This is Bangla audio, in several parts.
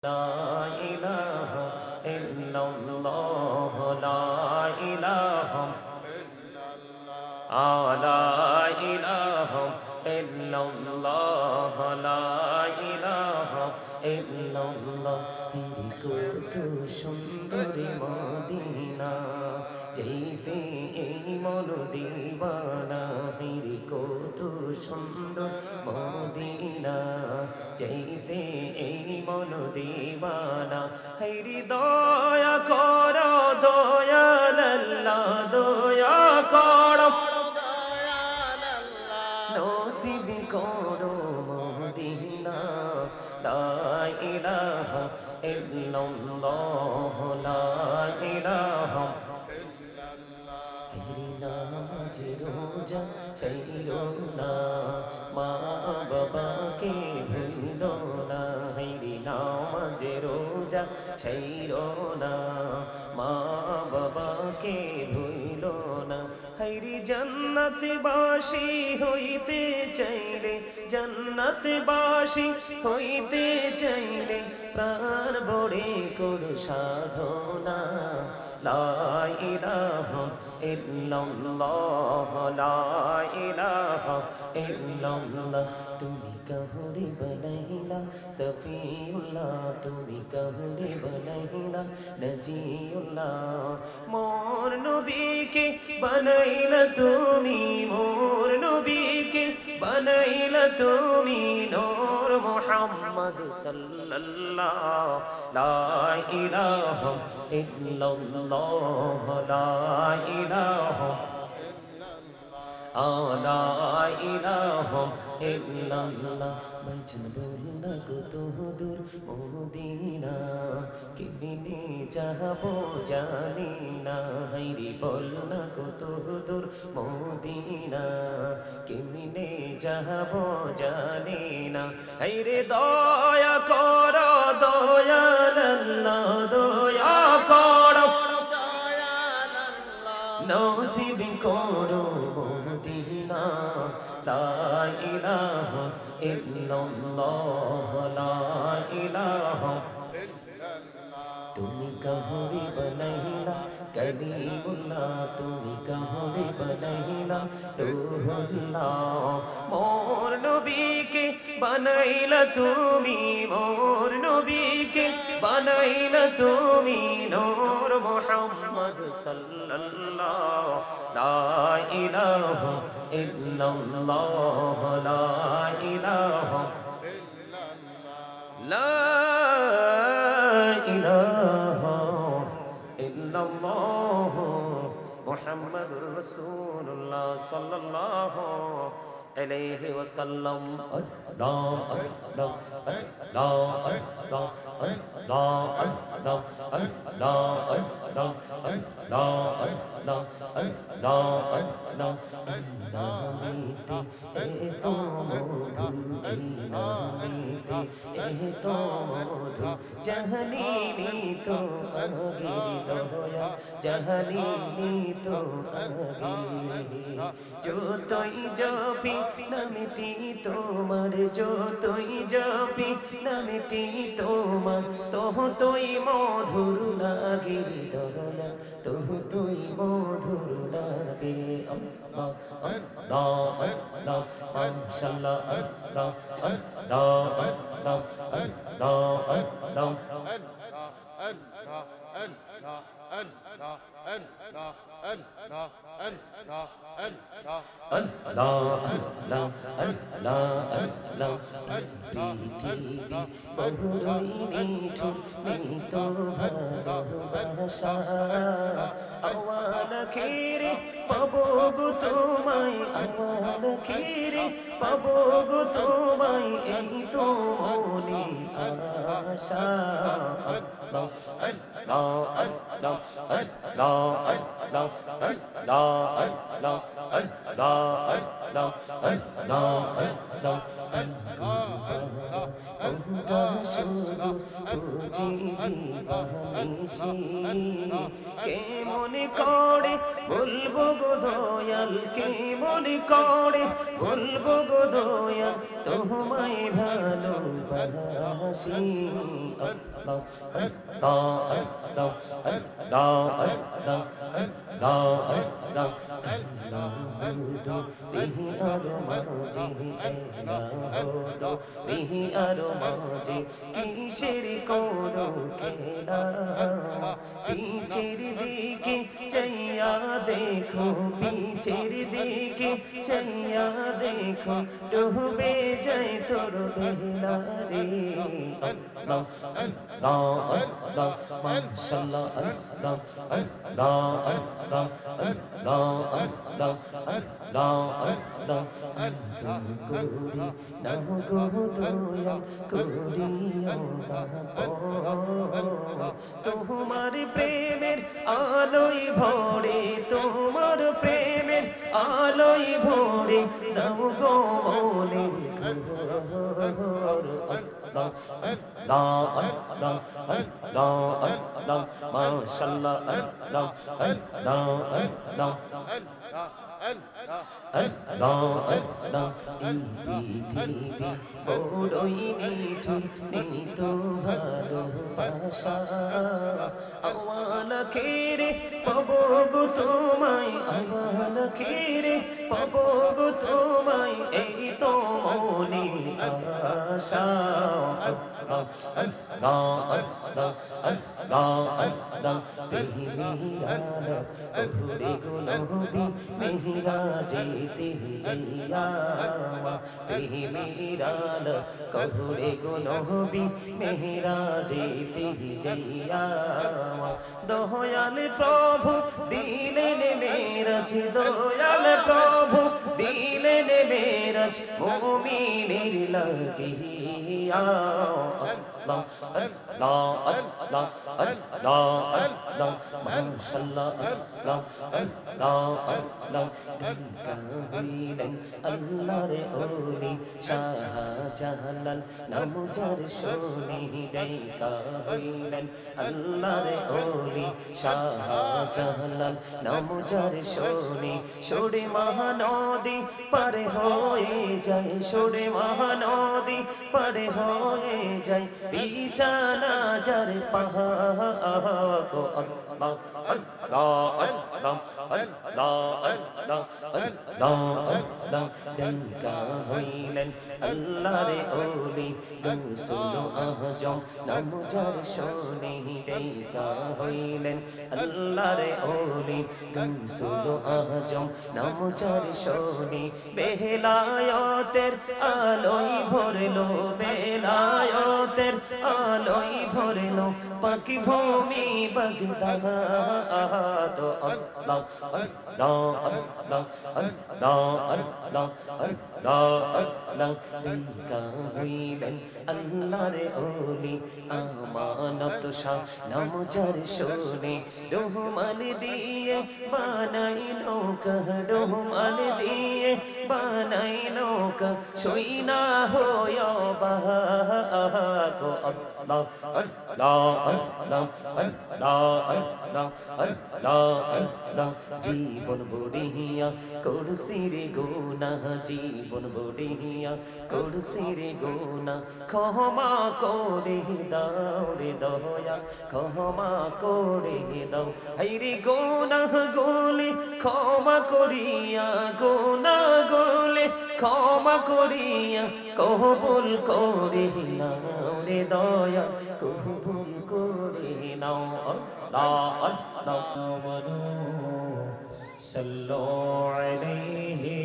لا إله إلا الله لا إله لا إله إلا الله لا إله إلا الله কত সুন্দর মদিনা যেতে এই মন দিবানা হিরি কত সুন্দর মদিনা যেতে এই মন দিবানা হিরি দয়া করো দয়াল আল্লাহ দয়া করো নসিব করো মদিনা লা ইলাহা ইল্লাল্লাহ লা ইলাহা নামাজ রোজা ছাইরো না মা বাবাকে ভুলো না হেরি নামাজ রোজা ছাইরো না মা বাবাকে ভুলো না হেরি জান্নাতবাসী হইতে চাইলে জান্নাতবাসী হইতে চাইলে প্রাণ ভরে করো সাধনা লা ইলাহা ইল্লাল্লাহ লা ইলাহা ইল্লাল্লাহ তুমি কাহুরে বানাইলা সফিউল্লাহ তুমি কাহুরে বানাইলা নজিউল্লাহ মোর নবীকে বানাইলা তুমি মোর নবীকে বানাইলা তুমি নূর মুহাম্মদ সাল্লাল্লাহু লা ইলাহা ইল্লাল্লাহ লা ইলাহা লা ইলাহা ইল্লাল্লাহ বচন বলনা কত দূর মদিনা কেমনে যাবো জানি না হাইরে বলনা কত দূর মদিনা কেমনে যাবো জানি না হাইরে দয়া করো দয়াল আল্লাহ দয়া করো নসিব করো মদিনা লা ইলাহা ইল্লাল্লাহ লা ইলাহা তুমি কাহুরে বানাইলা কলিমুল্লাহ তুমি কাহুরে বানাইলা রূহুল্লাহ মোর নবীকে বানাইলা তুমি মোর নবীকে বানাইলা তুমি নূর মুহাম্মদ সাল্লাল্লাহু লা ইলাহা ইল্লাল্লাহ লা ইলাহা লা ইলাহা ইল্লাল্লাহ মুহাম্মাদুর রাসূলুল্লাহ সাল্লাল্লাহু আলাইহি ওয়াসাল্লাম আল্লাহ আল্লাহ আল্লাহ আল্লাহ আল্লাহ আল্লাহ আল্লাহ আল্লাহ আল্লাহ আল্লাহ আল্লাহ আল্লাহ নামিতে এতো মধু এই নামিতে এতো মধু জাহালিনি তো আগে দয়া জাহালিনি তো আগে যতই জপি নামটি তোমার যতই জপি নামটি তোমার ততই মধুর লাগে দয়া ততই মধুর লাগে আল্লাহ আল্লাহ আল্লাহ মাশাআল্লাহ আল্লাহ আল্লাহ আল্লাহ আল্লাহ আল্লাহ আওয়ালখিরে পাবো গো তোমায় আওয়ালখিরে পাবো গো তোমায় এই তো মনে আশা আল্লাহ আল্লাহ আল্লাহ আল্লাহ আল্লাহ আল্লাহ আল্লাহ আল্লাহ আল্লাহ আল্লাহ আল্লাহ আমরা শুধু খুঁজি দিবানিশি কে মনে করে বলবো গো দয়াল কে মনে করে বলবো গো দয়াল তোমায় ভালোবাসি আল্লাহ আল্লাহ আল্লাহ আল্লাহ আল্লাহ আল্লাহ আল্লাহ বিহি আর মাঝে এলাহো বিহি আর মাঝে কিসের করো খেলা পিছের দিকে চাইয়া দেখো পিছের দিকে চাইয়া দেখো ডুবে যায় তোর বেলা রে আল্লাহ আল্লাহ আল্লাহ মাশাআল্লাহ আল্লাহ আল্লাহ আল্লাহ আল্লাহ আল্লাহ আল্লাহ আল্লাহ করি না গো দয়া করিও না তোমার প্রেমের আলোয় ভরে তোমার প্রেমের আলোয় ভরে দাও গো মনের ঘর আল্লাহ আল্লাহ আল্লাহ আল্লাহ আল্লাহ মাশাআল্লাহ আল্লাহ আল্লাহ আল্লাহ আল্লাহ আল্লাহ এই পৃথিবী বড়ই নিঠুর নেই তো ভালোবাসা আওয়ালা খেরে পাবো গো তোমায় আওয়ালা খেরে পাবো গো তোমায় এই তো মনে আশা আল্লাহ আল্লাহ আল্লাহ আল্লাহ আল্লাহ বেহিয়ালা ওরে গো নবী মেহরাজেতে যাইয়া বেহিয়ালা কবরে গো নবী মেহরাজেতে যাইয়া দয়াল প্রভু দিলেন মেরাজ দয়াল প্রভু দিলেন মেরাজ মুমিনের লাগিয়া আল্লাহ আল্লাহ আল্লাহ আল্লাহ আল্লাহ মাশাআল্লাহ আল্লাহ আল্লাহ আল্লাহ হইলেন আল্লাহর ওলি শাহজালাল নাম যার শুনি ডাইকা হইলেন আল্লাহর ওলি শাহজালাল নাম যার শুনি সরে মহানদী পার হয়ে যায় সরে মহানদী পার হয়ে যায় বিছানা যার পাহাড় গো আল্লাহ আল্লাহ আল্লাহ আল্লাহ আল্লাহ আল্লাহ আল্লাহ ডাইকা হইলেন আল্লাহর ওলি গৌসুল আজম নাম যার শুনি ডাইকা হইলেন আল্লাহর ওলি গৌসুল আজম নাম যার শুনি বেলায়েতের আলোয় ভরলো বেলায়েতের আলোয় ভরলো পাকি ভূমি বাগদাদ আল্লাহ আল্লাহ আল্লাহ আল্লাহ আল্লাহ আল্লাহ আল্লাহ ডাইকা হইলেন আল্লাহর ওলি আমানত শাহ নাম যার শুনি রহমান দিয়ে বানাই নৌকা রহমান দিয়ে বানাই নৌকা সই না হয় বাগো আল্লাহ আল্লাহ আল্লাহ আল্লাহ আল্লাহ আল্লাহ আল্লাহ জীবন বড়িয়া করছি রে গুনাহ জীবন বড়িয়া করছি রে গুনাহ ক্ষমা করে দাও রে দয়া ক্ষমা করে দাও হাই রে গুনাহ গোলে ক্ষমা করিয়া গুনাহ গোলে ক্ষমা করিয়া কবুল করে নাও রে দয়া কবুল করে নাও আল্লাহ আল্লাহ সাল্লু আলাইহি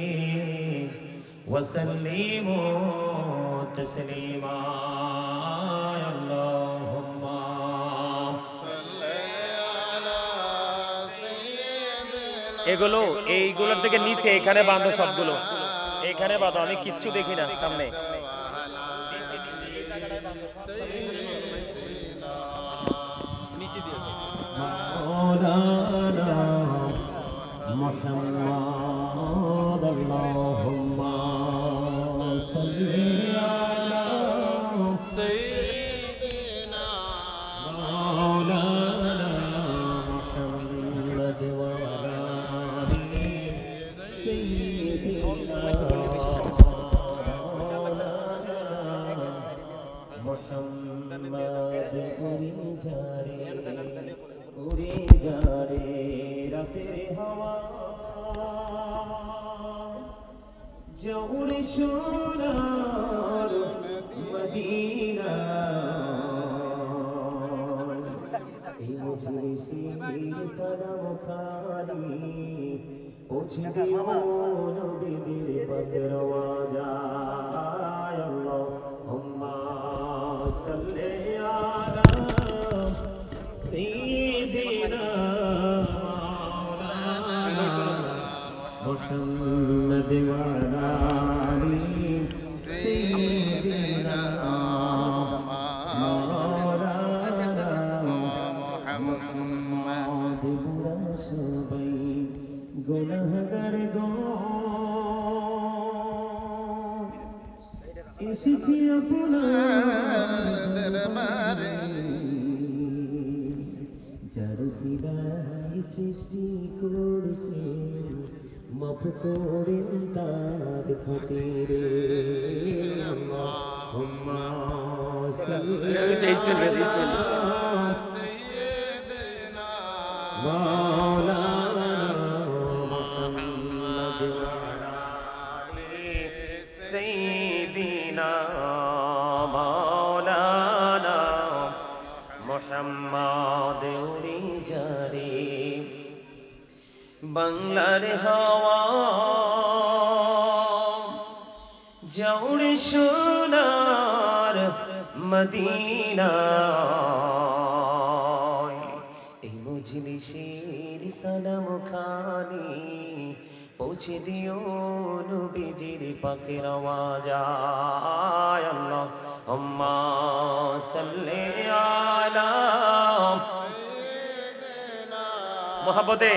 ওয়া সাল্লিমু তাসলিমা আল্লাহুম্মা সাল্লি আলা সাইয়্যিদিনা এগুলো এইগুলোর থেকে নিচে এখানে বাঁধো সবগুলো এখানে বাঁধো আমি কিচ্ছু দেখি না সামনে নিচে নিচে এই জায়গাটায় বাঁধো নিচে দিও মাওলানা মুহাম্মদ আল্লাহুম্মা সাল্লি আলা উড়ে যারে উড়ে যারে রাতের হাওয়া জৌড়ে সোনার মদিনা এই মজলিসের সালাম খানি পৌঁছে দিও নবীজির পাকের ওয়াজায় আল্লাহুম্মা সাল্লি আলা সাইয়্যিদিনা মুহাম্মদ ওয়া আলা আলি সাইয়্যিদিনা গুনাহগার গো এসেছি আপনার দরবারে যার সিলাই সৃষ্টি করছে মাফ করেন তার খাতিরে আল্লাহুম্মা সাল্লি আলা সাইয়্যিদিনা মাওলানা سيدنا مولانا محمد উড়ে যারে বাংলার হাওয়া জৌড়ে সোনার মদিনা এই মজলিসের সালাম খানি পৌঁছে দিও নবীজির পাকের ওয়াজায় আল্লাহুম্মা সাল্লি আলা সাইয়্যিদিনা মুহাব্বতে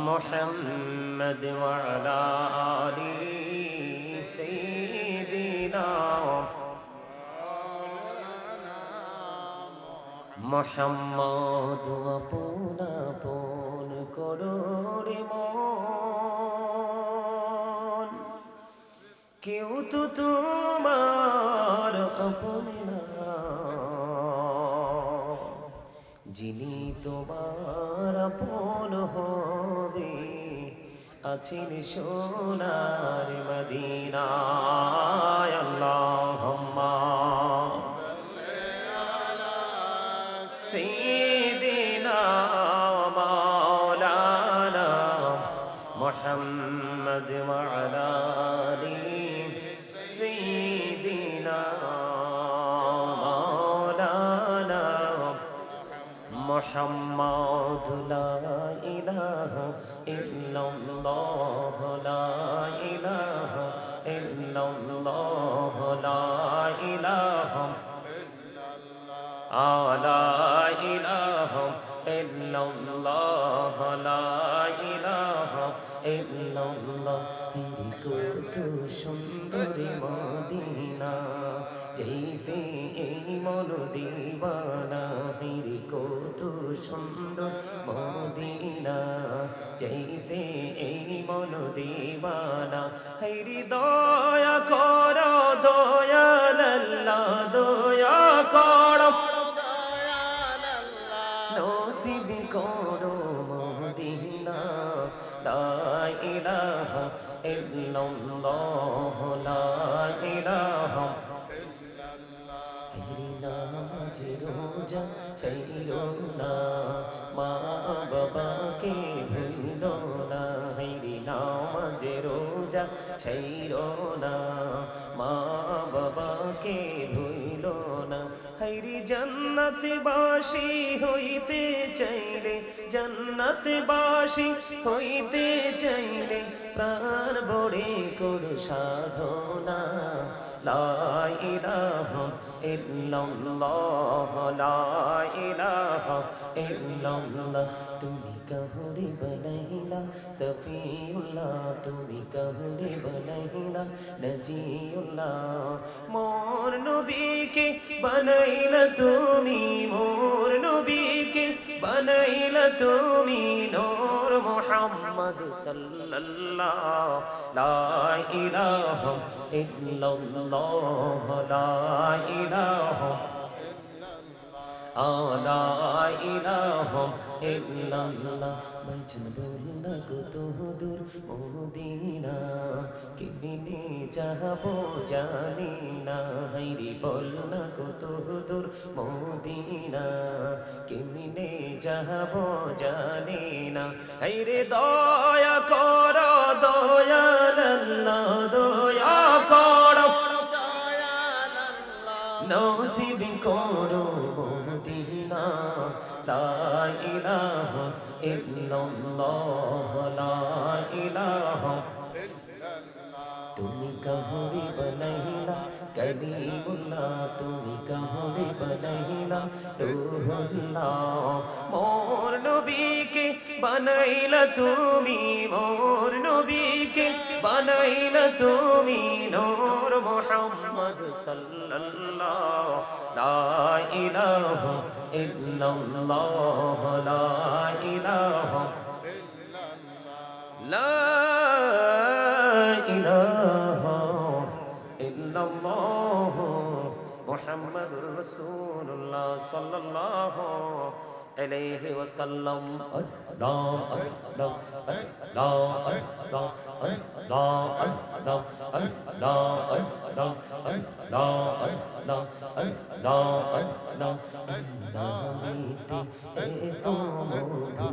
মুহাম্মদ ওয়া আলা আলি সাইয়্যিদিনা মুহাম্মদ আপন আপন করোরে মন কেউ তো তোমার আপন না যিনি তোমার আপন হবে আছেন সোনার মদিনায় আল্লাহুম্মা سيدنا مولانا محمد وعلى آله سيدنا مولانا محمد لا إله إلا الله لا إله إلا الله لا إله لا إله إلا الله لا إله إلا الله কত সুন্দর মদিনা যেতে এই মন দিবানা কত সুন্দর মদিনা যেতে এই মন দিবানা হরি দয়া করো দয়াল আল্লাহ দয়া করো নসিব করো মদিনা লা ইলাহা ইল্লাল্লাহ লা ইলাহা নামাজ রোজা ছাইরো না মা বাবাকে ভুলো না হেরি নামাজ রোজা ছাইরো না মা বাবাকে ভুলো না হেরি জান্নাতবাসী হইতে চাইলে জান্নাতবাসী হইতে চাইলে প্রাণ ভরে করো সাধনা লা ইলাহা ইল্লাল্লাহ লা ইলাহা ইল্লাল্লাহ তুমি কাহুরে বলাইলা সফিউল্লাহ তুমি কাহুরে বলাইলা নজিউল্লাহ মোর নবীকে বানাইলা তুমি মোর নবীকে বানাইলা তুমি নূর মুহাম্মদ সাল্লাল্লাহ লা ইলাহা ইল্লাল্লাহ লা ইলাহা লা ইলাহা ইল্লাল্লাহ বচন বলনা কত দূর মদিনা কেমনে যাবো জানি না হাইরে বলনা কত দূর মদিনা কেমনে যাবো জানি না হাইরে দয়া করো দয়াল আল্লাহ দয়া করো নসিব করো মদিনা লা ইলাহা ইল্লাল্লাহ লা ইলাহা তুমি কাহরে বনাইলা কলিমুল্লাহ তুমি কাহরে বনাইলা রূহুল্লাহ মোর নবীকে বানাইলা তুমি মোর নবীকে বানাইলা তুমি নূর মুহাম্মদ সাল্লাল্লাহ লা ইলাহা ইল্লাল্লাহ লা ইলাহা লা ইলাহা ইল্লাল্লাহ মুহাম্মাদুর রাসূলুল্লাহ সাল্লাল্লাহু আলাইহি ওয়াসাল্লাম আল্লাহ আল্লাহ আল্লাহ আল্লাহ আল্লাহ আল্লাহ আল্লাহ আল্লাহ আল্লাহ আল্লাহ আল্লাহ আল্লাহ নামিতে এতো মধু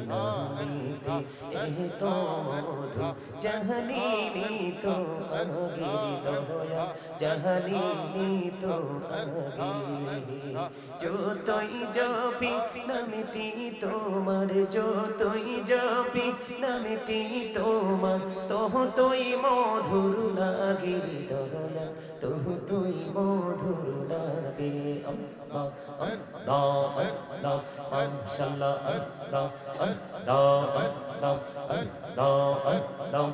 নামিতে এতো মধু জাহালিনি তো আগে দয়া জাহালিনি তো আগে যতই জপি নামটি তোমার যতই জপি নামটি তোমার ততই মধুর লাগে দয়া ততই মধুর লাগে আল্লাহ আল্লাহ আল্লাহ মাশাআল্লাহ আল্লাহ আল্লাহ আল্লাহ আল্লাহ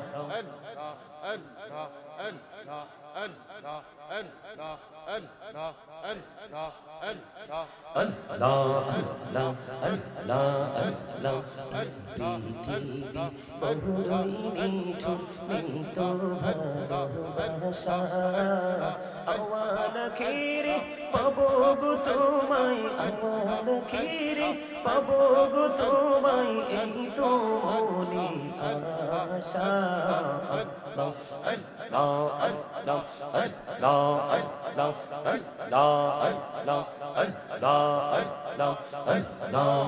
পাবো গো তোমায় আওয়াল খেরে পাবো গো তোমায় এই তো মনে আশা আল্লাহ আল্লাহ আল্লাহ আল্লাহ আল্লাহ আল্লাহ আল্লাহ আল্লাহ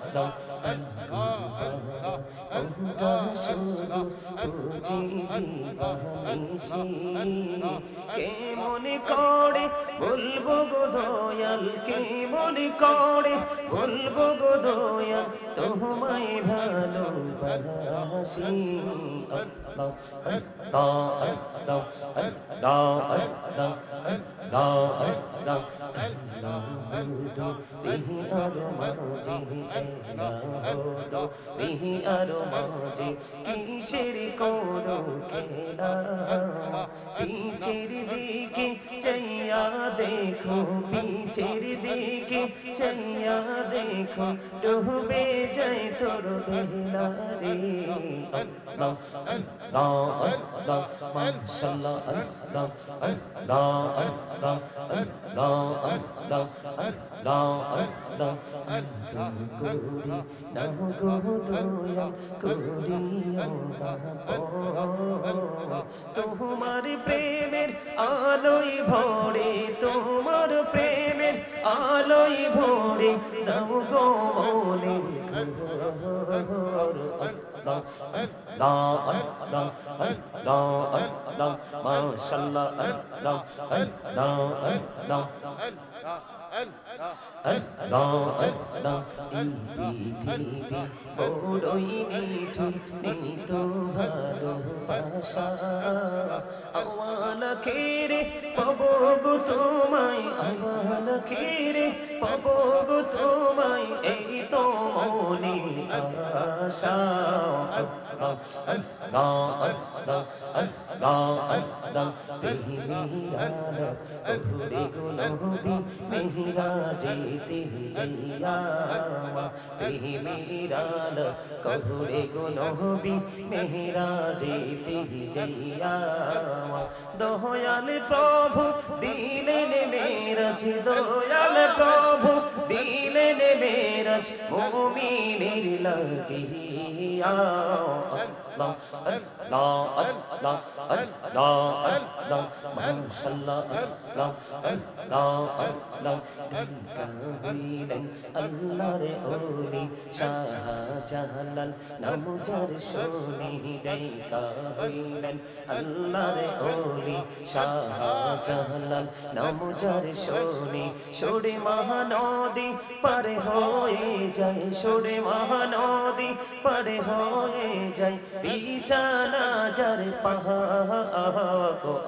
আল্লাহ আল্লাহ কেমন করে বলবো গো দয়াল কেমন করে বলবো গো দয়াল তোমায় ভালোবাসি আল্লাহ আল্লাহ আল্লাহ আল্লাহ আল্লাহ আল্লাহ আল্লাহ বিহি আর মাঝে বিহি আর মাঝে কিসের কোনো খেলা পিছের দিকে চাইয়া দেখো পিছের দিকে চাইয়া দেখো ডুবে যায় তোর বেলা রে আল্লাহ আল্লাহ আল্লাহ মাশাআল্লাহ আল্লাহ আল্লাহ আল্লাহ আল্লাহ আল্লাহ আল্লাহ আল্লাহ তুমি করি না গো দয়া করিও না তোমার প্রেমের আলোয় ভরে তোমার প্রেমের আলোয় ভরে দাও গো মনে আল্লাহ আল্লাহ আল্লাহ আল্লাহ আল্লাহ মাশাআল্লাহ আল্লাহ আল্লাহ আল্লাহ আল্লাহ আল্লাহ এই পৃথিবী বড়ই নিঠুর নেই তো ভালোবাসা আওয়াল খেরে পাবো গো তোমায় আওয়াল খেরে পাবো গো তোমায় এই তো মনে আশা আল্লাহ আল্লাহ আল্লাহ আল্লাহ আল্লাহ প্রেমিয়ারা ওরে গো নবী মেহরাজেতে যাইয়া মেরাল কহুরে গো নবী মেহরাজেতে যাইয়া দয়াল প্রভু দিলেন মেরাজ দয়াল প্রভু দিলেন মেরাজ মুমিনের লাগিয়া আল্লাহ আল্লাহ আল্লাহ আল্লাহ আল্লাহ মাশাআল্লাহ আল্লাহ আল্লাহ আল্লাহ হইলেন আল্লাহর ওলি শাহজালাল নাম যার শুনি ডাইকা হইলেন আল্লাহর ওলি শাহজালাল নাম যার শুনি সরে মহানদী পার হয়ে যায় সরে মহানদী পার হয়ে যায় বিছানা যার পাহাড়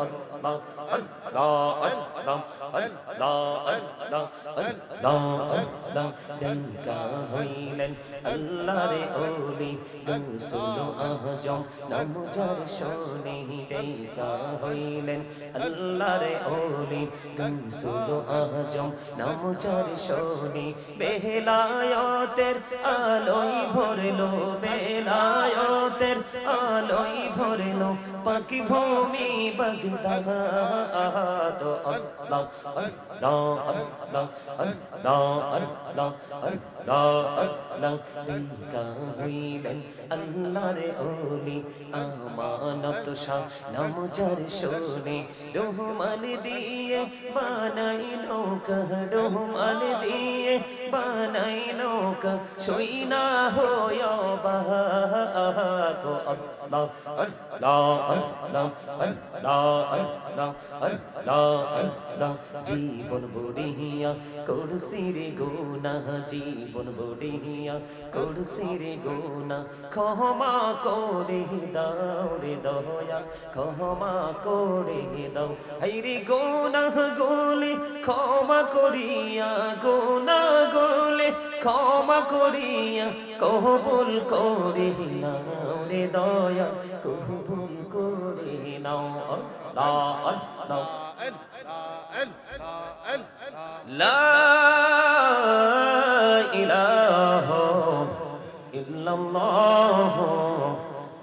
আল্লাহ আল্লাহ আল্লাহ আল্লাহ আল্লাহ আল্লাহ আল্লাহ ডাইকা হইলেন আল্লাহর ওলি গৌসুল আজম নাম যার শুনি ডাইকা হইলেন আল্লাহর ওলি গৌসুল আজম নাম যার শুনি বেলায়েতের আলোয় ভরলো বেলায়েতের আলোয় ভরলো পাকি ভূমি বাগদাদ আল্লাহ আল্লাহ আল্লাহ আল্লাহ আল্লাহ আল্লাহ আল্লাহ ডাইকা হইলেন আল্লাহর ওলি আমানত শাহ নাম যার শুনি রহমান দিয়ে বানাই নৌকা রহমান দিয়ে বানাই নৌকা সই না হয় বাহাগো আল্লাহ আল্লাহ আল্লাহ আল্লাহ আল্লাহ আল্লাহ আল্লাহ জীবন বড়িয়া করছি রে গুনাহ জীবন বড়িয়া করছি রে গুনাহ ক্ষমা করে দাও রে দয়া ক্ষমা করে দাও এই রে গুনাহ গোলে ক্ষমা করিয়া গুনাহ গোলে ক্ষমা করিয়া কবুল করে নাও রে দয়া কবুল করে নাও আল্লাহ আল্লাহ লা ইলাহা ইল্লাল্লাহ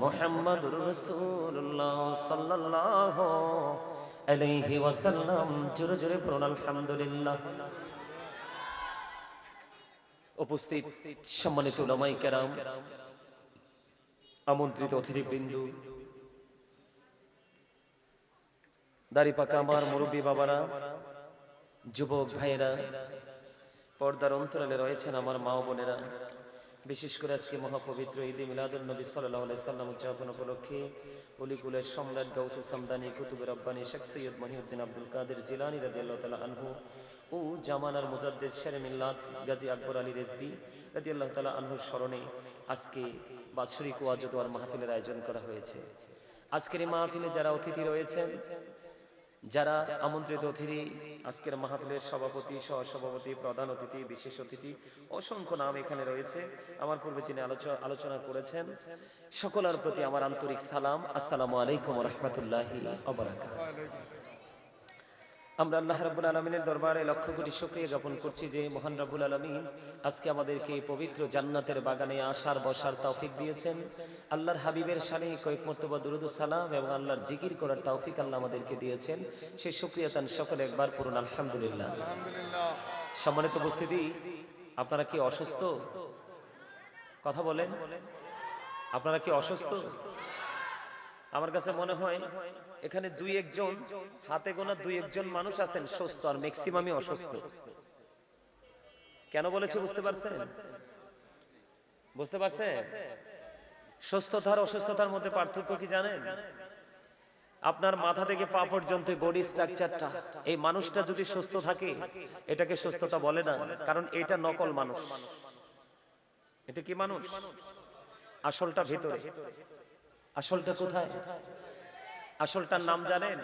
মুহাম্মাদুর রাসূলুল্লাহ সাল্লাল্লাহু আলাইহি ওয়াসাল্লাম জোরে জোরে পড়ুন আলহামদুলিল্লাহ। উপস্থিত সম্মানিত উলামায়ে কেরাম, আমন্ত্রিত অতিথিবৃন্দ, দাড়ি পাকা আমার মুরব্বী বাবারা, যুবক ভাইয়েরা, পর্দার অন্তরালে রয়েছেন আমার মা ও বোনেরা, বিশেষ করে আজকে মহাপবিত্র ঈদে মিলাদুন নবী সাল্লাল্লাহু আলাইহি সাল্লাম উদযাপন উপলক্ষে অলিকুলের সম্রাট গাউসে সামদানি কুতুবে রব্বানি শেখ সৈয়দ মহিউদ্দিন আব্দুল কাদের জিলানী রাদিয়াল্লাহু তাআলা আনহু ও জামানার মুজাদ্দিদ শেরে মিল্লাত গাজী আকবর আলী রেজভী রাদিয়াল্লাহু তাআলা আনহুর স্মরণে আজকে বাৎসরিক ওয়াজ ও দোয়ার মাহফিলের আয়োজন করা হয়েছে। আজকের এই মাহফিলে যারা অতিথি রয়েছেন, যারা আমন্ত্রিত অতিথি, আজকের মাহফিলের সভাপতি, সহসভাপতি, প্রধান অতিথি, বিশেষ অতিথি, অসংখ্য নাম এখানে রয়েছে। আমার পূর্বে যিনি আলোচনা করেছেন, সকলের প্রতি আমার আন্তরিক সালাম, আসসালামু আলাইকুম ওয়া রাহমাতুল্লাহি ওয়া বারাকাতুহু। আমরা আল্লাহ রাব্বুল আলামিনের দরবারে লক্ষ কোটি শুকরিয়া জ্ঞাপন করছি যে মহান রাব্বুল আলামিন আজকে আমাদেরকে পবিত্র জান্নাতের বাগানে আসার বসার তৌফিক দিয়েছেন। আল্লাহর হাবিবের শানে কয়েক মর্তবা দুরূদ ও সালাম এবং আল্লাহর জিকির করার তৌফিক আল্লাহ আমাদেরকে দিয়েছেন। সেই শুকরিয়া তান সকলে একবার পড়ুন আলহামদুলিল্লাহ। আলহামদুলিল্লাহ। সম্মানিত উপস্থিতি, আপনারা কি অসুস্থ? কথা বলেন, আপনারা কি অসুস্থ? আমার কাছে মনে হয় এখানে দুই একজন, হাতে গোনা দুই একজন মানুষ আছেন সুস্থ, আর ম্যাক্সিমামই অসুস্থ। কেন বলেছি বুঝতে পারছেন? বুঝতে পারছেন? সুস্থতার অসুস্থতার মধ্যে পার্থক্য কি জানেন? আপনার মাথা থেকে পা পর্যন্ত বডি স্ট্রাকচারটা, এই মানুষটা যদি সুস্থ থাকে এটাকে সুস্থতা বলে না, কারণ এটা নকল মানুষ। এটা কি মানুষ? আসলটা ভিতরে। আসলটা কোথায়? আসলটার নাম জানেন?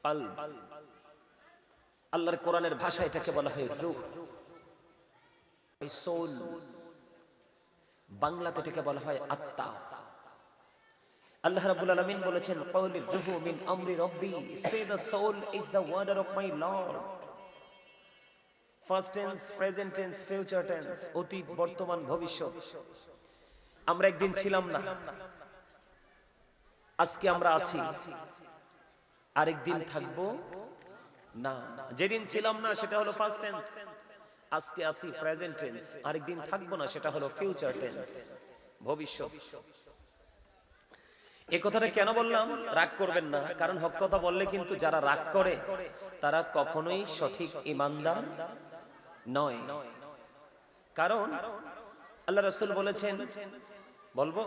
কলব। আল্লাহর কোরআনের ভাষায় এটাকে বলা হয় রূহ, সোল। বাংলাতে এটাকে বলা হয় আত্মা। আল্লাহ রাব্বুল আলামিন বলেছেন ক্বাউলির রূহু মিন আমরি রাব্বি, say the soul is the order of my lord. First tense, present tense, future tense, অতীত, বর্তমান, ভবিষ্যৎ। আমরা একদিন ছিলাম না, আজকে আমরা আছি, আরেকদিন থাকবো না। যেদিন ছিলাম না সেটা হলো ফার্স্ট টেন্স, আজকে আছি প্রেজেন্ট টেন্স, আরেকদিন থাকবো না সেটা হলো ফিউচার টেন্স, ভবিষ্যৎ। এই কথাটা কেন বললাম? রাগ করবেন না, কারণ হক কথা বললে কিন্তু যারা রাগ করে তারা কখনোই সঠিক ঈমানদার নয়। কারণ আল্লাহ রাসূল বলেছেন, বলবো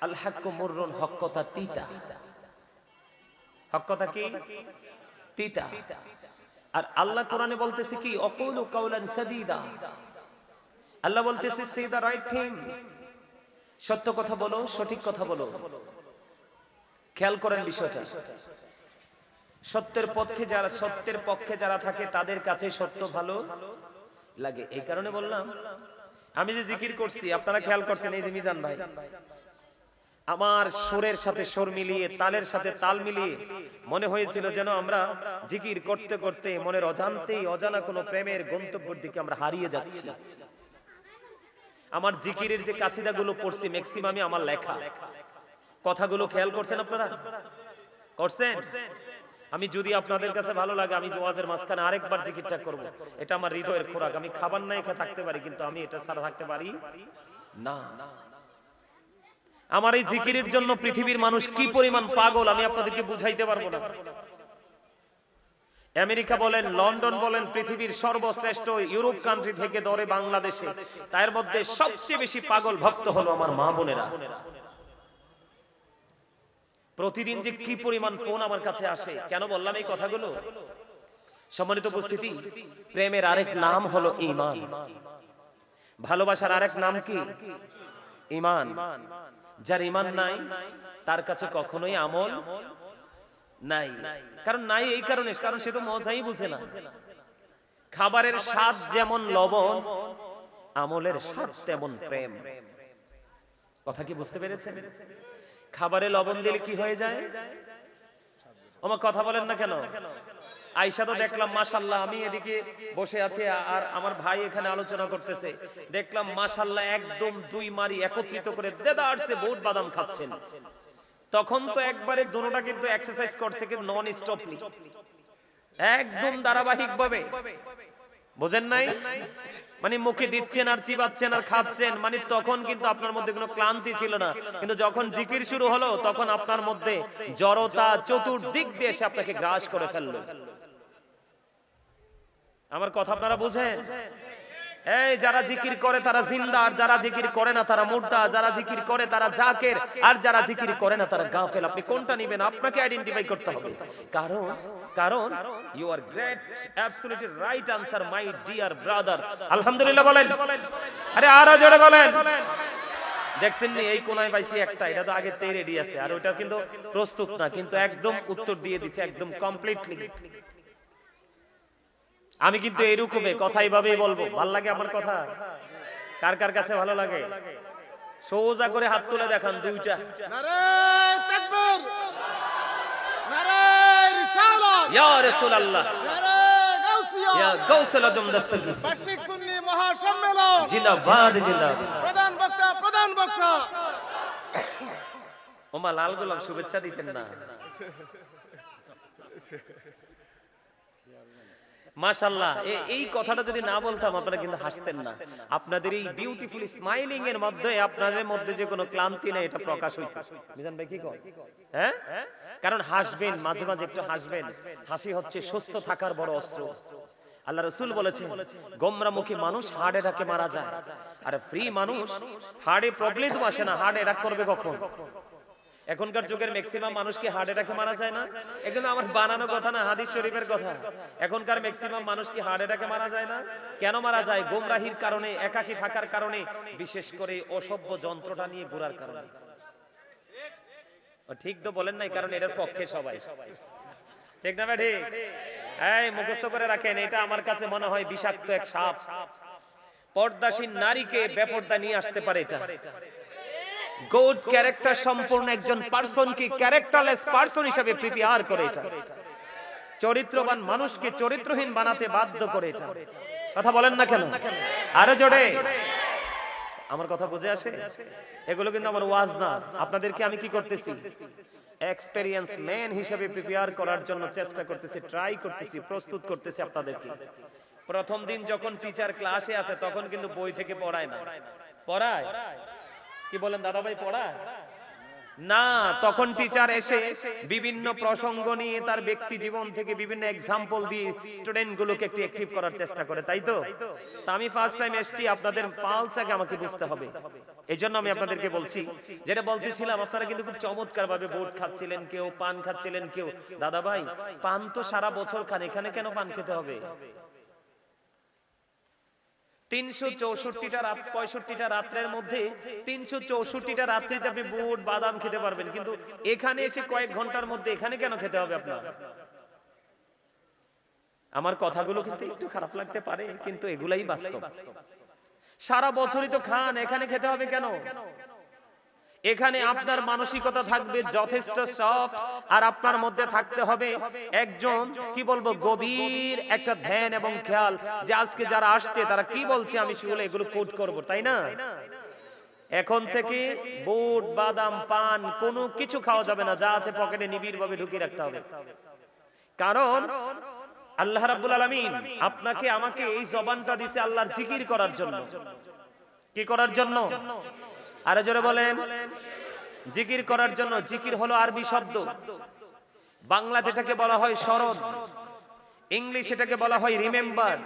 আল হাক্কু মুররুন, হক কথা তিতা। হক কথা কি? তিতা। আর আল্লাহ কোরআনে বলতেছে কি, অকুলু কাওলান সাদীদা। আল্লাহ বলতেছে সে দা রাইট থিং, সত্য কথা বলো, সঠিক কথা বলো। খেয়াল করেন বিষয়টা, সত্যের পক্ষে যারা থাকে তাদের কাছে সত্য ভালো লাগে। এই কারণে বললাম, আমি যে জিকির করছি আপনারা খেয়াল করছেন, এই যে মিজান ভাই আমার সুরের সাথে সুর মিলিয়ে, তালের সাথে তাল মিলিয়ে মনে হয়েছিল যেন আমরা জিকির করতে করতে মনের অজান্তেই অজানা কোনো প্রেমের গন্তব্যের দিকে আমরা হারিয়ে যাচ্ছি। আমার জিকিরের যে কাসিদাগুলো পড়ছি ম্যাক্সিমামই আমার লেখা। কথাগুলো খেয়াল করছেন আপনারা? করছেন? আমি যদি আপনাদের কাছে ভালো লাগে, আমি ওয়াজের মাঝখানে আরেকবার জিকিরটা করব। এটা আমার হৃদয়ের খোরাক। আমি খাবার না খেয়ে থাকতে পারি, কিন্তু আমি এটা ছাড়া থাকতে পারি না। আমার এই জিকিরের জন্য পৃথিবীর মানুষ কি পরিমাণ পাগল আমি আপনাদেরকে বুঝাইতে পারবো না। আমেরিকা বলেন, লন্ডন বলেন, পৃথিবীর সর্বশ্রেষ্ঠ ইউরোপ কান্ট্রি থেকে ধরে বাংলাদেশে, তার মধ্যে সবচেয়ে বেশি পাগল ভক্ত হলো আমার মা বোনেরা। প্রতিদিন যে কি পরিমাণ ফোন আমার কাছে আসে। কেন বললাম এই কথাগুলো? সম্মানিত উপস্থিতি, প্রেমের আরেক নাম হলো ঈমান। ভালোবাসার আরেক নাম কি? ঈমান। যার ঈমান নাই তার কাছে কখনোই আমল নাই। কারণ নাই এই কারণে, কারণ সে তো মজাই বুঝে না। খাবারের স্বাদ যেমন লবণ, আমলের স্বাদ তেমন প্রেম। কথা কি বুঝতে পেরেছেন? খাবারে লবণ দিলে কি হয়ে যায়? আমার কথা বলেন না কেন? আয়েশা তো দেখলাম মাশাআল্লাহ, আমি এদিকে বসে আছি আর আমার ভাই এখানে আলোচনা করতেছে, দেখলাম মাশাআল্লাহ একদম দুই মারি একত্রিত করে দেদারসে বহুত বাদাম খাচ্ছেন। তখন তো একবারে দুটোটা কিন্তু এক্সারসাইজ করছে, কিন্তু নন স্টপলি, একদম ধারাবাহিক ভাবে। বুঝেন নাই? মানে মুখে দিচ্ছেন আর চিবাচ্ছেন আর খাচ্ছেন, মানে তখন কিন্তু আপনার মধ্যে কোনো ক্লান্তি ছিল না। কিন্তু যখন জিকির শুরু হলো তখন আপনার মধ্যে জড়তা চতুর্দিক দিয়ে এসে আপনাকে গ্রাস করে ফেললো। আমার কথা আপনারা বুঝেন? এই যারা জিকির করে তারা জিন্দা, আর যারা জিকির করে না তারা মুর্দা। যারা জিকির করে তারা জাকের, আর যারা জিকির করে না তারা গাফেল। আপনি কোনটা নেবেন? আপনাকে আইডেন্টিফাই করতে হবে। কারণ you are great, absolutely right answer my dear brother. আলহামদুলিল্লাহ বলেন। আরে আরো জোরে বলেন। দেখছেন নি এই কোনায় পাইছি একটা, এটা তো আগে তেই রেডি আছে, আর ওটা কিন্তু প্রস্তুত না, কিন্তু একদম উত্তর দিয়ে দিচ্ছে একদম কমপ্লিটলি। আমি কিন্তু এরকমই কথা এইভাবেই বলবো। ভালো লাগে আমার কথা? কার কার কাছে ভালো লাগে? সোজা করে হাত তুলে দেখান দুইটা। নারে তাকবীর, নারে রিসালাত, ইয়া রাসূলুল্লাহ, নারে গাউসিয়া, ইয়া গাউসুল আজম দস্তগীর। বার্ষিক সুন্নি মহাসম্মেলন জিন্দাবাদ, জিন্দাবাদ। প্রধান বক্তা ওমা লাল গোলাপ শুভেচ্ছা দিতেন না? মাশাআল্লাহ, এই কথাটা যদি না বলতাম আপনারা কিন্তু হাসতেন না। আপনাদের এই বিউটিফুল স্মাইলিং এর মধ্যে আপনাদের মধ্যে যে কোনো ক্লান্তি নেই, এটা প্রকাশ হইছে। মিজান ভাই কি কয়? হ্যাঁ, কারণ হাসবেন, মাঝে মাঝে একটু হাসবেন। হাসি হচ্ছে সুস্থ থাকার বড় অস্ত্র। আল্লাহ রাসূল বলেছেন, গোমরামুখী মানুষ হার্ট অ্যাটাকে মারা যায়, আর ফ্রি মানুষ হার্টে প্রবলেম আসে না। হার্ট অ্যাটাক করবে কখন? এখনকার যুগের ম্যাক্সিমাম মানুষ কি হার্ট অ্যাটাকে মারা যায় না? এগুলো আমার বানানো কথা না, হাদিস শরীফের কথা। এখনকার ম্যাক্সিমাম মানুষ কি হার্ট অ্যাটাকে মারা যায় না? কেন মারা যায়? গোমরাহির কারণে, একাকী থাকার কারণে, বিশেষ করে অসভ্য যন্ত্রটা নিয়ে ঘোরার কারণে। ঠিক তো বলেন নাই? কারণ এটার পক্ষে সবাই, ঠিক না? ঠিক। এই মুখস্থ করে রাখেন, এটা আমার কাছে মনে হয় বিষাক্ত এক সাপ। পর্দাসীন নারীকে বেপর্দা নিয়ে আসতে পারে এটা। গুড ক্যারেক্টার সম্পূর্ণ একজন পারসনকে ক্যারেক্টারলেস পারসন হিসেবে প্রিপেয়ার করে এটা। চরিত্রবান মানুষকে চরিত্রহীন বানাতে বাধ্য করে এটা। কথা বলেন না কেন? আরো জোরে। আমার কথা বুঝে আসে? এগুলো কিন্তু আমার ওয়াজ না, আপনাদেরকে আমি কি করতেছি, এক্সপেরিয়েন্স ম্যান হিসেবে প্রিপেয়ার করার জন্য চেষ্টা করতেছি, ট্রাই করতেছি, প্রস্তুত করতেছি আপনাদেরকে। প্রথম দিন যখন টিচার ক্লাসে আসে তখন কিন্তু বই থেকে পড়ায় না। পড়ায়? কি বলেন দাদা ভাই, পড়ায় না? তখন টিচার এসে বিভিন্ন প্রসঙ্গ নিয়ে তার ব্যক্তি জীবন থেকে বিভিন্ন এক্সাম্পল দিয়ে স্টুডেন্ট গুলোকে একটু অ্যাক্টিভ করার চেষ্টা করে, তাই তো? তা আমি ফার্স্ট টাইম এসেছি, আপনাদের পালস আগে আমাকে বুঝতে হবে। এই জন্য আমি আপনাদেরকে বলছি, যেটা বলতেছিলাম, আপনারা কিন্তু খুব চমৎকার ভাবে বোর্ড খাচ্ছিলেন, কেউ পান খাচ্ছিলেন, কেউ দাদা ভাই পান তো সারা বছর খান, এখানে কেন পান খেতে হবে? 364টা রাত, 65টা রাত্রের মধ্যে 364টা রাত্রিতে আপনি বুট বাদাম খেতে পারবেন, কিন্তু এখানে এসে কয়েক ঘন্টার মধ্যে এখানে কেন খেতে হবে আপনার? আমার কথাগুলো কিন্তু একটু খারাপ লাগতে পারে, কিন্তু এগুলাই বাস্তব। সারা বছরই তো খান, এখানে খেতে হবে কেন? এখানে আপনার মানসিকতা থাকবে যথেষ্ট সফট, আর আপনার মধ্যে থাকতে হবে একজন কি বলবো গভীর একটা ধ্যান এবং খেয়াল, যে আজকে যারা আসছে তারা কি বলছে আমি সেগুলো এগুলো কোট করব, তাই না? এখন থেকে বুট বাদাম পান কোনো কিছু খাওয়া যাবে না, যা আছে পকেটে নিবিড় ভাবে ঢুকিয়ে রাখতে হবে। কারণ আল্লাহ রাব্বুল আলামিন আপনাকে আমাকে এই জবানটা দিয়েছে আল্লাহর জিকির করার জন্য। কি করার জন্য? আরে জোরে বলেন। জিকির করার জন্য। জিকির হলো আরবি শব্দ, বাংলা যেটাকে বলা হয় স্মরণ, ইংলিশ এটাকে বলা হয় রিমেম্বার।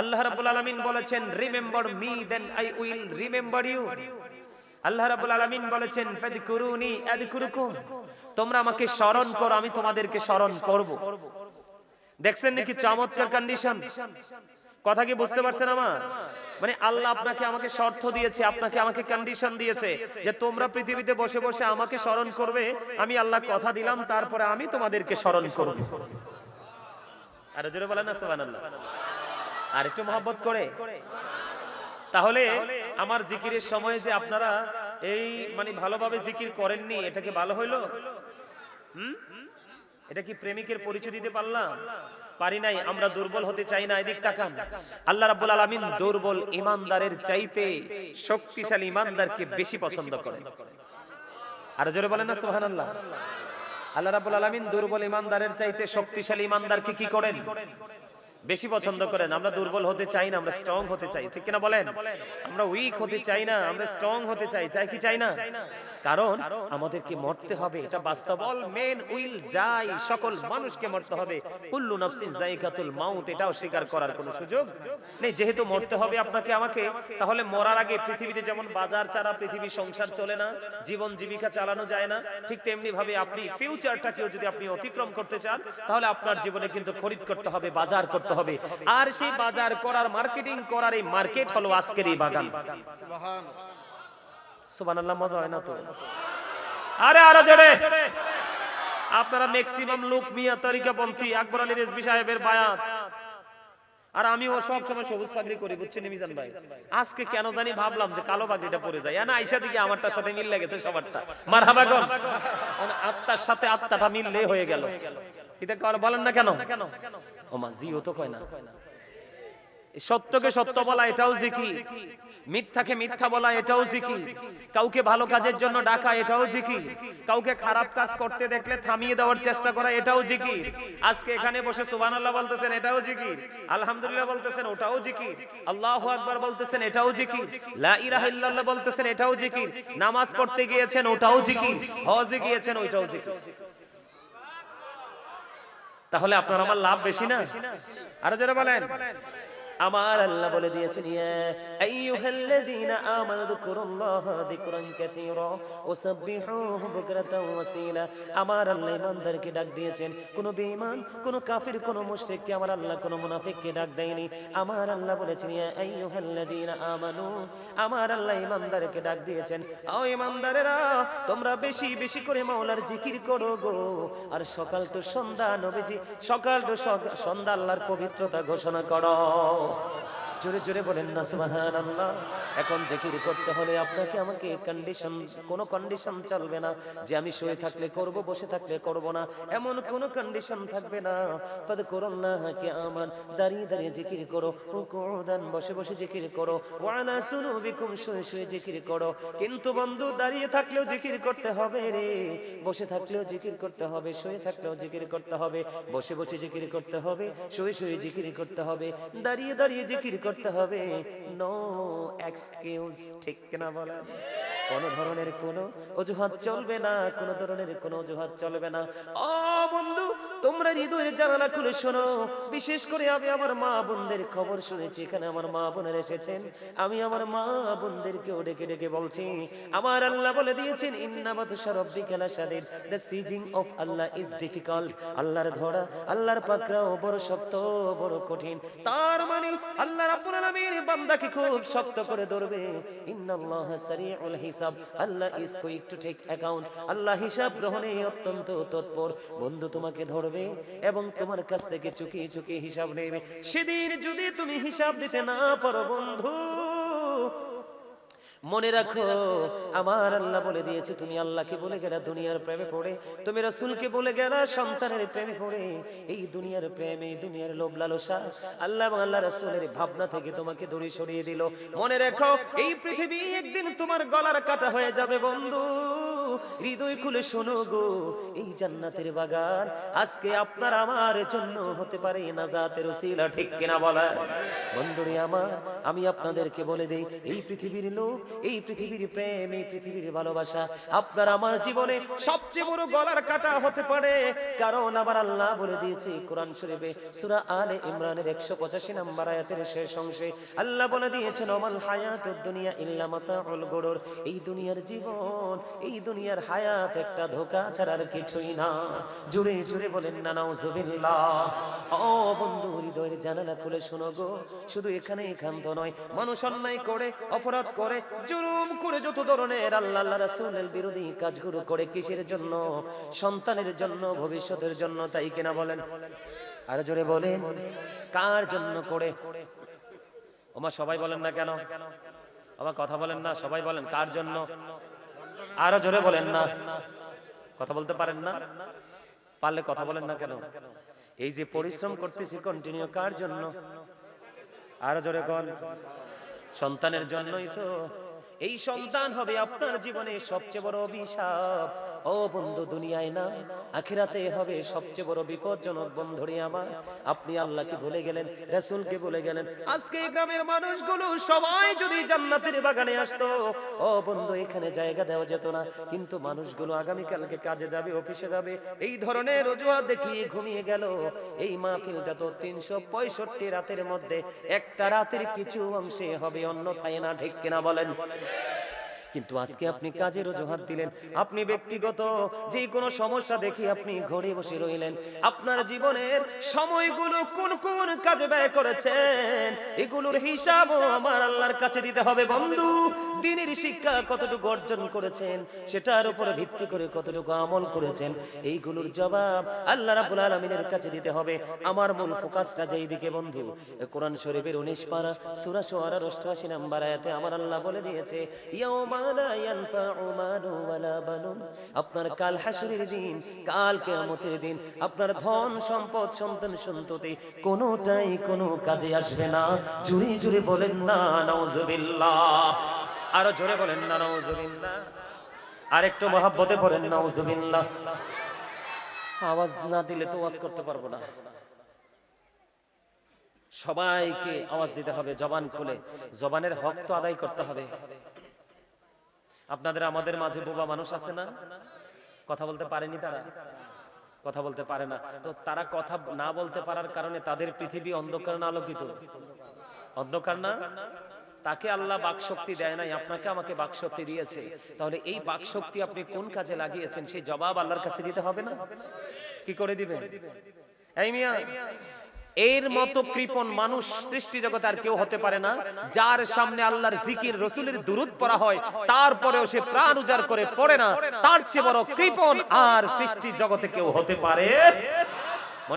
আল্লাহ রাব্বুল আলামিন বলেছেন remember me then I will remember you. Allah রাব্বুল আলামিন বলেছেন ফাযকুরুনি আযকুরুকুম, তোমরা আমাকে স্মরণ করো আমি তোমাদেরকে স্মরণ করব। দেখছেন নাকি চমৎকার কন্ডিশন? কথা কি বুঝতে পারছেন আমার? মানে আল্লাহ আপনাকে আমাকে শর্ত দিয়েছে, আপনাকে আমাকে কন্ডিশন দিয়েছে যে তোমরা পৃথিবীতে বসে বসে আমাকে স্মরণ করবে। আমি আল্লাহ কথা দিলাম, তারপরে আমি তোমাদেরকে স্মরণ করব। আর জোরে বলেন না সুবহানাল্লাহ। আর একটু মহব্বত করে। তাহলে আমার জিকিরের সময় যে আপনারা এই মানে ভালোভাবে জিকির করেননি, এটা কি ভালো হইলো? এটা কি প্রেমিকের পরিচয় দিতে পারলাম? পারি নাই। আমরা দুর্বল হতে চাই না। এদিক তাকান, আল্লাহ রাব্বুল আলামিন দুর্বল ইমানদারের চাইতে শক্তিশালী ইমানদারকে বেশি পছন্দ করেন। আর জোরে বলেন না সুবহানাল্লাহ। আল্লাহ রাব্বুল আলামিন দুর্বল ইমানদারের চাইতে শক্তিশালী ইমানদারকে কি করেন? বেশি পছন্দ করেন। আমরা দুর্বল হতে চাই না, আমরা স্ট্রং হতে চাই, ঠিক কিনা বলেন? আমরা উইক হতে চাই না, আমরা স্ট্রং হতে চাই। চাই কি চাই না? কারণ আমাদেরকে মরতে হবে, এটা বাস্তব। অল মেন উইল ডাই, সকল মানুষকে মরতে হবে। কুল্লু নাফসিন যায়কাতুল মাউত, এটাও স্বীকার করার কোনো সুযোগ নেই। যেহেতু মরতে হবে আপনাকে আমাকে, তাহলে মরার আগে পৃথিবীতে যেমন বাজার ছাড়া পৃথিবী সংসার চলে না, জীবন জীবিকা চালানো যায় না, ঠিক তেমনি ভাবে আপনি ফিউচারটাকেও যদি আপনি অতিক্রম করতে চান, তাহলে আপনার জীবনে কিন্তু খরিদ করতে হবে, বাজার করতে হবে। আর সেই বাজার করার, মার্কেটিং করার এই মার্কেট হলো আজকের এই বাগান। সুবহানাল্লাহ। মজা হয় না তো? আরে আরে জোরে। আপনারা ম্যাক্সিমাম লোক মিয়া তরিকাপন্থী, আকবর আলী রিজভী সাহেবের বায়াত, আর আমিও সব সময় সবুজ পাগড়ি করি, বুঝছেন মিজান ভাই? আজকে কেন জানি ভাবলাম যে কালো পাগড়িটা পরে যাই, না আইসা দিকে আমারটার সাথে মিল লেগেছে সবারটা। মারহাবা গন, আত্মার সাথে আত্মাটা মিললে হয়ে গেল। এটা বলেন না কেন? ও মা জিও তো কয় না। সত্যকে সত্য বলা এটাও জিকির, মিথ্যাকে মিথ্যা বলা এটাও জিকির, কাউকে ভালো কাজের জন্য ডাকা এটাও জিকির, কাউকে খারাপ কাজ করতে দেখলে থামিয়ে দেওয়ার চেষ্টা করা এটাও জিকির। আজকে এখানে বসে সুবহানাল্লাহ বলতেছেন, এটাও জিকির। আলহামদুলিল্লাহ বলতেছেন, ওটাও জিকির। আল্লাহু আকবার বলতেছেন, এটাও জিকির। লা ইলাহা ইল্লাল্লাহ বলতেছেন, এটাও জিকির। নামাজ পড়তে গিয়েছেন, ওটাও জিকির। হজে গিয়েছেন, ওইটাও জিকির। তাহলে আপনার আমার লাভ বেশি না? আরো যারা বলেন, আমার আল্লাহ বলে দিয়েছেন ইয়া আইয়ুহাল্লাযীনা আমানু যিকুরুল্লাহা যিকরান কাসীরা ওয়াসাব্বিহুহু বুকরাতাও ওয়াসীলা। আমার আল্লাহ ঈমানদারকে ডাক দিয়েছেন, কোন বেঈমান, কোন কাফির, কোন মুশরিককে আমার আল্লাহ কোন মুনাফিককে ডাক দেয়নি। আমার আল্লাহ বলেছেন ইয়া আইয়ুহাল্লাযীনা আমানু, আমার আল্লাহ ঈমানদারকে ডাক দিয়েছেন, ও ঈমানদারেরা তোমরা বেশি বেশি করে মাওলার জিকির করো গো। আর সকাল তো সন্ধ্যা নবীজি, সকাল তো সন্ধ্যা আল্লাহর পবিত্রতা ঘোষণা করো। জোরে জোরে বলেন না সুবহানাল্লাহ। এখন জিকির করতে হলে আপনাকে আমাকে কোনো কন্ডিশন চলবে না যে আমি শুয়ে থাকলে করব, বসে থাকলে করব না, এমন কোনো কন্ডিশন থাকবে না। ফাযকুরুল্লাহ কিয়ামান, দাঁড়িয়ে দাঁড়িয়ে জিকির করো, কুউদান, বসে বসে জিকির করো, ওয়া আলা সুনুবিকুম, শুয়ে শুয়ে জিকির করো। কিন্তু বন্ধু দাঁড়িয়ে থাকলেও জিকির করতে হবে রে, বসে থাকলেও জিকির করতে হবে, শুয়ে থাকলেও জিকির করতে হবে, বসে বসে জিকির করতে হবে, শুয়ে শুয়ে জিকির করতে হবে, দাঁড়িয়ে দাঁড়িয়ে জিকির করতে হবে। নো এক্সকিউজ, ঠিক কিনা বলেন? কোন ধরনের কোনো অজুহাত চলবে না, কোন ধরনের কোনো অজুহাত চলবে না। ও বন্ধু, তোমরা হৃদয়ের জানালা খুলে শোনো। বিশেষ করে আমি আমার মা বোনদের খবর শুনেছি, এখানে আমার মা বোনেরা এসেছেন। আমি আমার মা বোনদেরকেও ডেকে ডেকে বলছি, আমার আল্লাহ বলে দিয়েছেন ইন্না বাতশা রাব্বিকা লাশাদীদ, the seizing of Allah is difficult. আল্লাহর ধরা, আল্লাহর পাকড়াও বড় শক্ত, বড় কঠিন। তার মানে আল্লাহ রাব্বুল আলামিন বান্দাকে খুব শক্ত করে ধরবে। ইন্নাল্লাহা সারিউল হিসাব, Allah is quick to take account. Allah হিসাব গ্রহণে অত্যন্ত তৎপর। বন্ধু তোমাকে ধরবে এবং তোমার কাছ থেকে চুকিয়ে চুকিয়ে হিসাব নেবে। সেদিন যদি তুমি হিসাব দিতে না পারো বন্ধু, মনে রাখো আমার আল্লাহ বলে দিয়েছে, তুমি আল্লাহকে বলে গেলা দুনিয়ার প্রেমে পড়ে, তুমি রাসূলকে বলে গেলা সন্তানের প্রেমে পড়ে। এই দুনিয়ার প্রেম, এই দুনিয়ার লোভ লালসা আল্লাহ এবং আল্লাহ রাসূলের ভাবনা থেকে তোমাকে দূরে সরিয়ে দিল। মনে রাখো এই পৃথিবী একদিন তোমার গলার কাটা হয়ে যাবে বন্ধু। হৃদয় খুলে শোনো গো, এই জান্নাতের বাগান আজকে আপনার আমার জন্য হতে পারে নাজাতের ওসিলা, ঠিক কিনা বলেন? বন্ধুরে আমার, আমি আপনাদেরকে বলে দেই, এই পৃথিবীর লোভ, এই পৃথিবীর প্রেম, এই পৃথিবীর ভালোবাসা আপনার আমার জীবনে সবচেয়ে বড় গলার কাটা হতে পারে। কারণ আমার আল্লাহ বলে দিয়েছে কোরআন শরীফে সূরা আলে ইমরানের 185 নম্বর আয়াতের শেষ অংশে আল্লাহ বলে দিয়েছেন, ওমাল হায়াতুদ দুনিয়া ইল্লা মাতাউল গুরুর। এই দুনিয়ার জীবন, এই দুনিয়ার হায়াত একটা ধোঁকা ছাড়া আর কিছুই না। জুড়ে জুড়ে বলেন না নাউজুবিল্লাহ। ও বন্ধু, হৃদয়ের জানালা খুলে শোনো গো, শুধু এখানে একান্ত নয়, মানুষ অন্যায় করে, অপরাধ করে, জুলুম করে, যত ধরনের আল্লাহ রাসূলের বিরোধী কাজগুলো করে, কিসের জন্য? সন্তানের জন্য, ভবিষ্যতের জন্য, তাই কিনা বলেন? আর জোরে বলেন, কার জন্য করে? ওমা সবাই বলেন না কেন? আমার কথা বলেন না, সবাই বলেন কার জন্য? আরো জোরে বলেন না, কথা বলতে পারেন না? পারলে কথা বলেন না কেন? এই যে পরিশ্রম করতেছি কন্টিনিউ, কার জন্য? আরো জোরে কোন? সন্তানের জন্যই তো। এই সন্তান হবে আপনার জীবনে সবচেয়ে বড় অভিশাপ। ও বন্ধু, দুনিয়ায় না আখিরাতে হবে সবচেয়ে বড় বিপজ্জনক। বন্ধুরে আমার, আপনি আল্লাহকে ভুলে গেলেন, রাসূলকে ভুলে গেলেন। আজকে এই গ্রামের মানুষগুলো সবাই যদি জান্নাতের বাগানে আসতো, ও বন্ধু, এখানে জায়গা দেওয়া যেত না। কিন্তু মানুষগুলো আগামী কালকে কাজে যাবে, অফিসে যাবে, এই ধরনের অজুহাত দেখিয়ে ঘুমিয়ে গেল। এই মাহফিলটা তো 365 রাতের মধ্যে একটা রাতের কিছু অংশে হবে, অন্যথায় না, ঠিক কিনা বলেন? কিন্তু আজকে আপনি কাজের অজুহাত দিলেন, আপনি ব্যক্তিগত যে কোনো সমস্যা দেখি আপনি ঘরে বসে রইলেন। আপনার জীবনের সময়গুলো কোন কোন কাজে ব্যয় করেছেন, এগুলোর হিসাবও আমার আল্লাহর কাছে দিতে হবে। বন্ধু, দ্বীনের শিক্ষা কতটুকু অর্জন করেছেন, সেটার উপরে ভিত্তি করে কতটুকু আমল করেছেন, এইগুলোর জবাব আল্লাহ রাব্বুল আলামিনের কাছে দিতে হবে। আমার মূল ফোকাসটা যেই দিকে বন্ধু, কোরআন শরীফের 19 পারা সূরা শুআরার 88 নম্বর আয়াতে আমার আল্লাহ বলে দিয়েছে, ইয়াউমা লা ইয়ানফাউ মালু ওয়ালা বানুন। আপনার কাল হাসরের দিন, কাল কিয়ামতের দিন আপনার ধন সম্পদ, সন্তান সন্ততি কোনোটাই কোনো কাজে আসবে না। জোরে জোরে বলেন না নাউজুবিল্লাহ। আরো জোরে বলেন না নাউজুবিল্লাহ। আর একটু মহব্বতে পড়েন নাউজুবিল্লাহ। আওয়াজ না দিলে তো ওয়াজ করতে পারবো না। সবাইকে আওয়াজ দিতে হবে, জবান খুলে। জবানের হক তো আদায় করতে হবে। আপনাদের আমাদের মাঝে বোবা মানুষ আছে না? কথা বলতে পারেনি, তারা কথা বলতে পারে না। তো তারা কথা না বলতে পারার কারণে তাদের পৃথিবী অন্ধকার না আলোকিত? অন্ধকার না? তাকে আল্লাহ বাকশক্তি দেয় নাই, আপনাকে আমাকে বাকশক্তি দিয়েছে। তাহলে এই বাকশক্তি আপনি কোন কাজে লাগিয়েছেন, সেই জবাব আল্লাহর কাছে দিতে হবে না? কি করে দিবেন? এই মিয়া, এর মতো কৃপণ মানুষ সৃষ্টি জগতে আর কেউ হতে পারে না, যার সামনে আল্লাহর জিকির, রাসূলের দুরূদ পড়া হয়, তারপরেও সে প্রাণ উজাড় করে পড়ে না। তার চেয়ে বড় কৃপণ আর সৃষ্টি জগতে কেউ হতে পারে